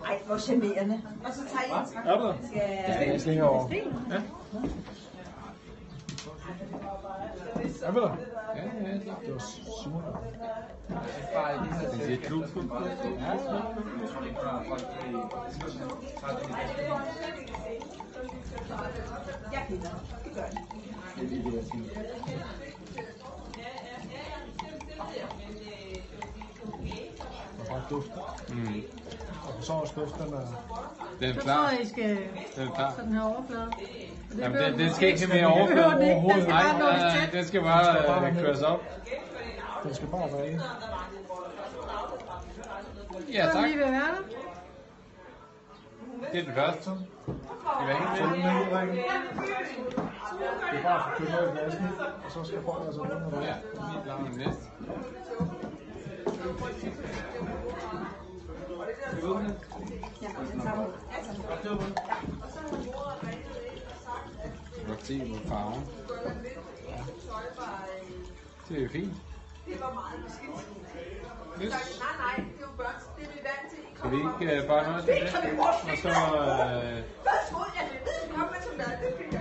Ej, hvor charmerende. Og så tager I en træk. Er du der? Jeg slinger over. Ja. Er vi der? Ja, det var super. Det er klub. Jeg kender. Det gør det. Og bare dufter. Og så også duften af... Den er Så klar. tror jeg, I skal Den er klar. så den her overflade. Jamen, den skal ikke have mere overflade. Nej, den skal bare køres op. Den skal bare være i. Ja, tak. Lige ved at være der. Det er den første. Det er helt Så den er udrækket. Det er bare at få købt noget i glasken, og så skal folk altså rundt med det. Ja, helt klar med den næste. Du kan se på farven. Det er fint. Det var meget beskidt. Yes. Nej, det er jo børn. Det er vi vant til. Skal vi ikke bare nøjes med det? Og så... Hvad troede jeg? Det ved, kom med sådan der.